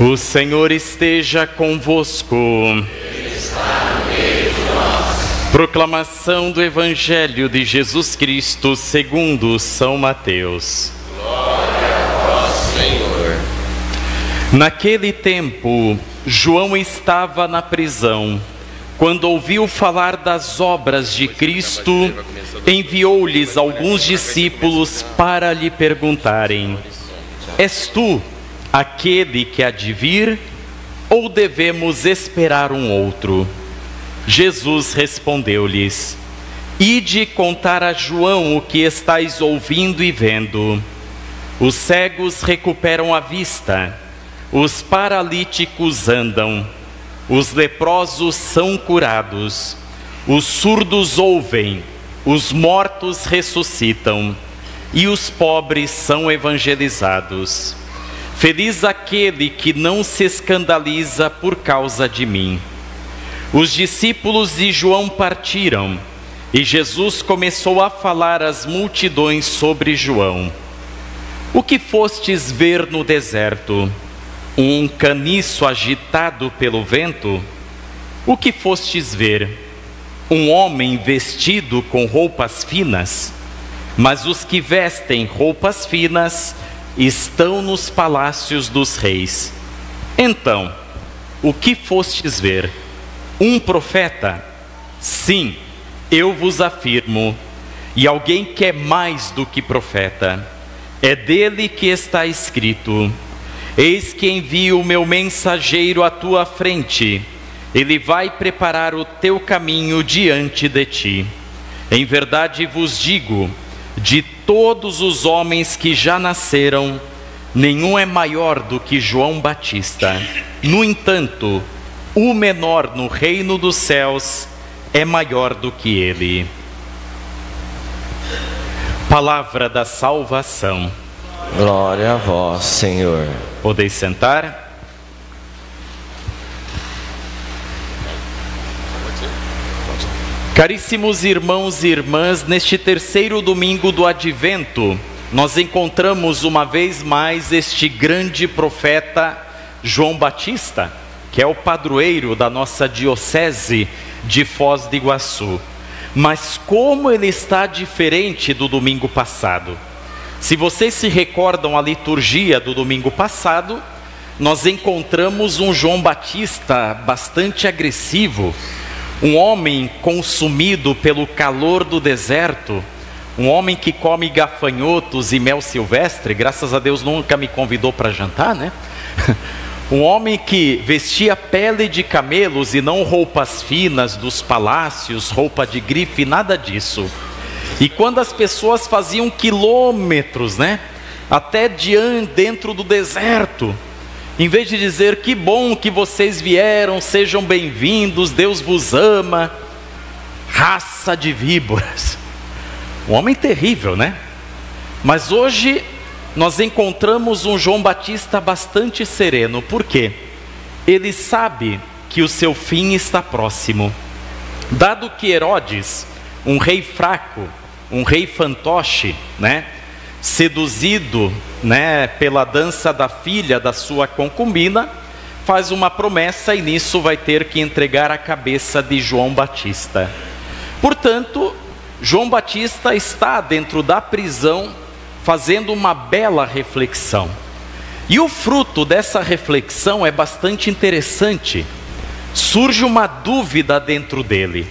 O Senhor esteja convosco. Ele está no meio de nós. Proclamação do Evangelho de Jesus Cristo segundo São Mateus. Glória a vós, Senhor. Naquele tempo, João estava na prisão. Quando ouviu falar das obras de Cristo, enviou-lhes alguns discípulos para lhe perguntarem: És tu aquele que há de vir, ou devemos esperar um outro? Jesus respondeu-lhes: Ide contar a João o que estáis ouvindo e vendo. Os cegos recuperam a vista, os paralíticos andam, os leprosos são curados, os surdos ouvem, os mortos ressuscitam, e os pobres são evangelizados. Feliz aquele que não se escandaliza por causa de mim. Os discípulos de João partiram, e Jesus começou a falar às multidões sobre João. O que fostes ver no deserto? Um caniço agitado pelo vento? O que fostes ver? Um homem vestido com roupas finas? Mas os que vestem roupas finas estão nos palácios dos reis. Então, o que fostes ver? Um profeta? Sim, eu vos afirmo, e alguém que é mais do que profeta. É dele que está escrito: Eis que envio o meu mensageiro à tua frente, ele vai preparar o teu caminho diante de ti. Em verdade vos digo, de todos os homens que já nasceram, nenhum é maior do que João Batista. No entanto, o menor no reino dos céus é maior do que ele. Palavra da salvação. Glória a vós, Senhor. Podeis sentar. Caríssimos irmãos e irmãs, neste terceiro domingo do Advento, nós encontramos uma vez mais este grande profeta João Batista, que é o padroeiro da nossa diocese de Foz do Iguaçu. Mas como ele está diferente do domingo passado? Se vocês se recordam a liturgia do domingo passado, nós encontramos um João Batista bastante agressivo, um homem consumido pelo calor do deserto, um homem que come gafanhotos e mel silvestre. Graças a Deus nunca me convidou para jantar, né? Um homem que vestia pele de camelos e não roupas finas dos palácios, roupa de grife, nada disso. E quando as pessoas faziam quilômetros, né, até dentro do deserto, em vez de dizer: que bom que vocês vieram, sejam bem-vindos, Deus vos ama, raça de víboras. Um homem terrível, né? Mas hoje nós encontramos um João Batista bastante sereno. Por quê? Ele sabe que o seu fim está próximo. Dado que Herodes, um rei fraco, um rei fantoche, né, seduzido, né, pela dança da filha da sua concubina, faz uma promessa e nisso vai ter que entregar a cabeça de João Batista. Portanto, João Batista está dentro da prisão fazendo uma bela reflexão. E o fruto dessa reflexão é bastante interessante. Surge uma dúvida dentro dele,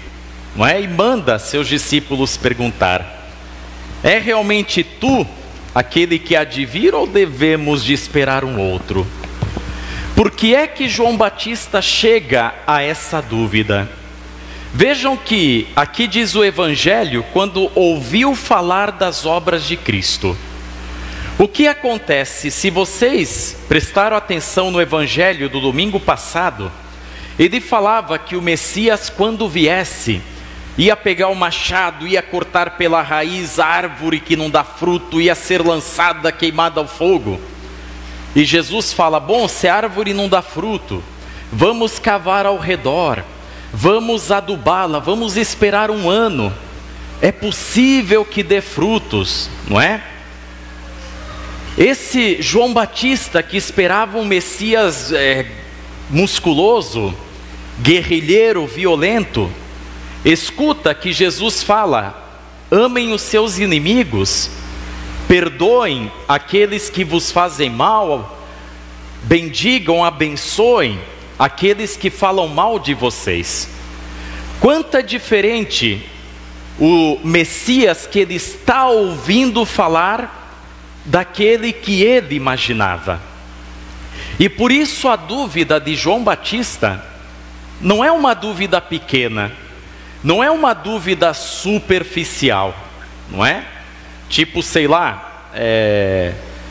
não é? E manda seus discípulos perguntar: é realmente tu aquele que há de vir, ou devemos de esperar um outro? Por que é que João Batista chega a essa dúvida? Vejam que aqui diz o Evangelho, quando ouviu falar das obras de Cristo. O que acontece? Se vocês prestaram atenção no Evangelho do domingo passado, ele falava que o Messias, quando viesse, ia pegar o machado, ia cortar pela raiz a árvore que não dá fruto, ia ser lançada, queimada ao fogo. E Jesus fala: bom, se a árvore não dá fruto, vamos cavar ao redor, vamos adubá-la, vamos esperar um ano. É possível que dê frutos, não é? Esse João Batista que esperava um Messias musculoso, guerrilheiro, violento, escuta que Jesus fala: amem os seus inimigos, perdoem aqueles que vos fazem mal, bendigam, abençoem aqueles que falam mal de vocês. Quanta diferente o Messias que ele está ouvindo falar daquele que ele imaginava. E por isso a dúvida de João Batista não é uma dúvida pequena, não é uma dúvida superficial, não é? Tipo, sei lá,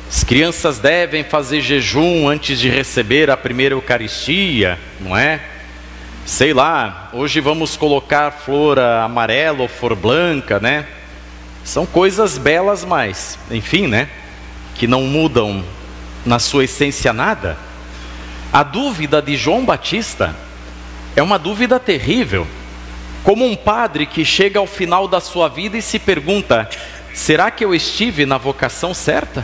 as crianças devem fazer jejum antes de receber a primeira Eucaristia, não é? Sei lá, hoje vamos colocar flor amarela ou flor branca, né? São coisas belas, mas, enfim, né? Que não mudam na sua essência nada. A dúvida de João Batista é uma dúvida terrível, como um padre que chega ao final da sua vida e se pergunta: será que eu estive na vocação certa?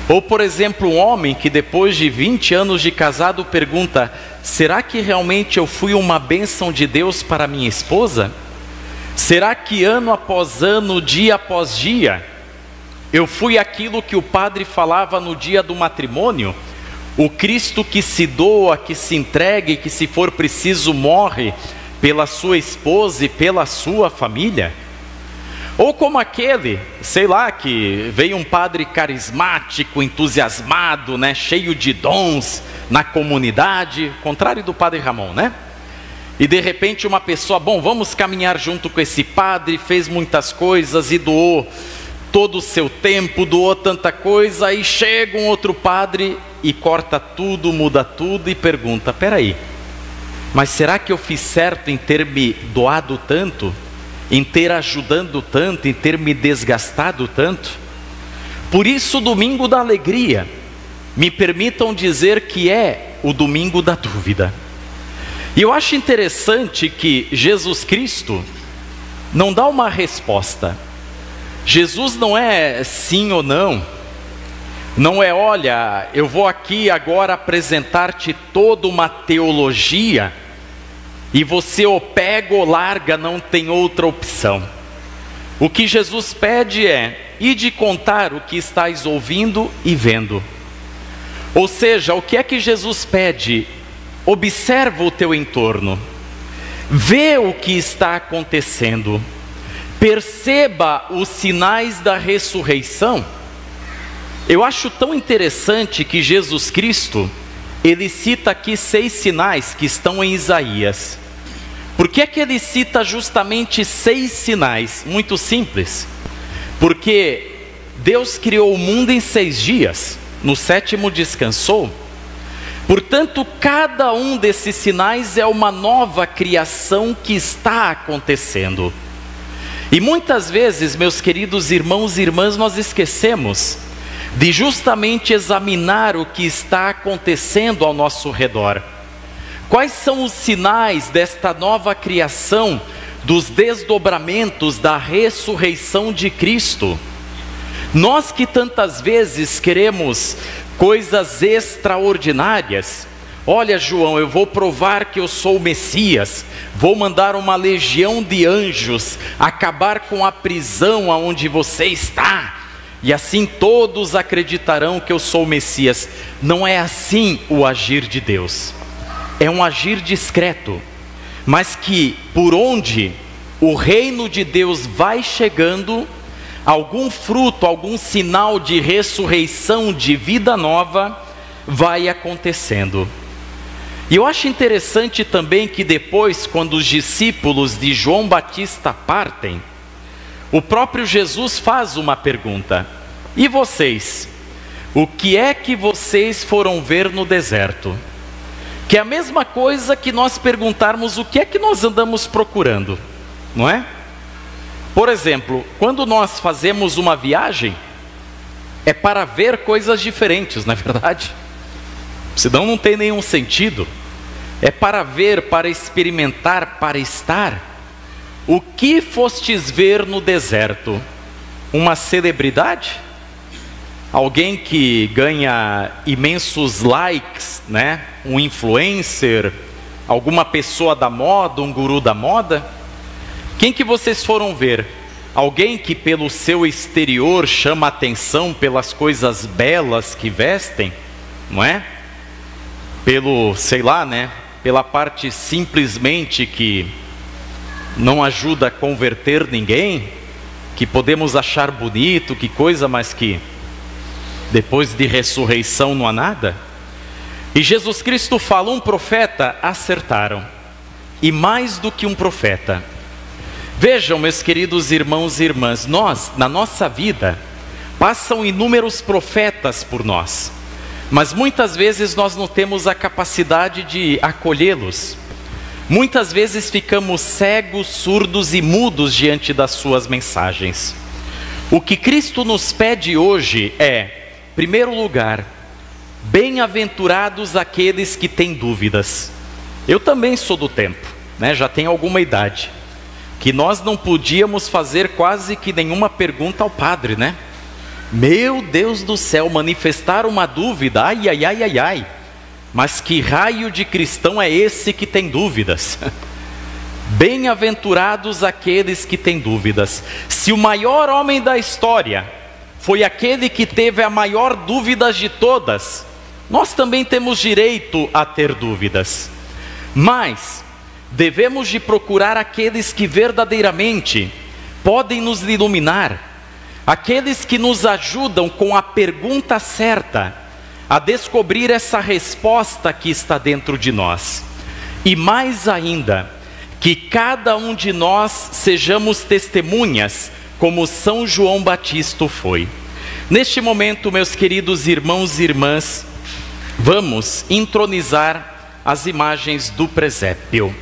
Ou, por exemplo, um homem que depois de 20 anos de casado pergunta: será que realmente eu fui uma bênção de Deus para minha esposa? Será que ano após ano, dia após dia, eu fui aquilo que o padre falava no dia do matrimônio? O Cristo que se doa, que se entrega e que, se for preciso, morre pela sua esposa e pela sua família? Ou como aquele, sei lá, que veio um padre carismático, entusiasmado, né, cheio de dons na comunidade, contrário do padre Ramon, né? E de repente uma pessoa: bom, vamos caminhar junto com esse padre, fez muitas coisas e doou todo o seu tempo, doou tanta coisa. Aí chega um outro padre e corta tudo, muda tudo e pergunta: peraí, mas será que eu fiz certo em ter me doado tanto? Em ter ajudado tanto, em ter me desgastado tanto? Por isso, o domingo da alegria, me permitam dizer que é o domingo da dúvida. E eu acho interessante que Jesus Cristo não dá uma resposta. Jesus não é sim ou não. Não é: olha, eu vou aqui agora apresentar-te toda uma teologia e você ou pega ou larga, não tem outra opção. O que Jesus pede é: ide contar o que estáis ouvindo e vendo. Ou seja, o que é que Jesus pede? Observa o teu entorno, vê o que está acontecendo, perceba os sinais da ressurreição. Eu acho tão interessante que Jesus Cristo, ele cita aqui 6 sinais que estão em Isaías. Por que é que ele cita justamente 6 sinais? Muito simples. Porque Deus criou o mundo em 6 dias, no 7º descansou. Portanto, cada um desses sinais é uma nova criação que está acontecendo. E muitas vezes, meus queridos irmãos e irmãs, nós esquecemos de justamente examinar o que está acontecendo ao nosso redor. Quais são os sinais desta nova criação, dos desdobramentos da ressurreição de Cristo? Nós que tantas vezes queremos coisas extraordinárias. Olha, João, eu vou provar que eu sou o Messias, vou mandar uma legião de anjos acabar com a prisão aonde você está, e assim todos acreditarão que eu sou o Messias. Não é assim o agir de Deus. É um agir discreto, mas que por onde o reino de Deus vai chegando, algum fruto, algum sinal de ressurreição, de vida nova, vai acontecendo. E eu acho interessante também que depois, quando os discípulos de João Batista partem, o próprio Jesus faz uma pergunta: e vocês? O que é que vocês foram ver no deserto? Que é a mesma coisa que nós perguntarmos o que é que nós andamos procurando, não é? Por exemplo, quando nós fazemos uma viagem, é para ver coisas diferentes, não é verdade? Senão não tem nenhum sentido. É para ver, para experimentar, para estar. O que fostes ver no deserto? Uma celebridade? alguém que ganha imensos likes, né? Um influencer, alguma pessoa da moda, um guru da moda? Quem que vocês foram ver? Alguém que pelo seu exterior chama atenção pelas coisas belas que vestem, não é? Pelo, sei lá, né? Pela parte simplesmente que não ajuda a converter ninguém, que podemos achar bonito, que coisa, mas que depois de ressurreição não há nada. E Jesus Cristo fala, um profeta acertaram, e mais do que um profeta. Vejam, meus queridos irmãos e irmãs, nós, na nossa vida, passam inúmeros profetas por nós, mas muitas vezes nós não temos a capacidade de acolhê-los. Muitas vezes ficamos cegos, surdos e mudos diante das suas mensagens. O que Cristo nos pede hoje é, em primeiro lugar, bem-aventurados aqueles que têm dúvidas. Eu também sou do tempo, né? Já tenho alguma idade, que nós não podíamos fazer quase que nenhuma pergunta ao padre, né? Meu Deus do céu, manifestar uma dúvida, ai, ai, ai, ai, ai. Mas que raio de cristão é esse que tem dúvidas? Bem-aventurados aqueles que têm dúvidas. Se o maior homem da história foi aquele que teve a maior dúvida de todas, nós também temos direito a ter dúvidas. Mas devemos de procurar aqueles que verdadeiramente podem nos iluminar, aqueles que nos ajudam com a pergunta certa, a descobrir essa resposta que está dentro de nós. E mais ainda, que cada um de nós sejamos testemunhas, como São João Batista foi. Neste momento, meus queridos irmãos e irmãs, vamos entronizar as imagens do presépio.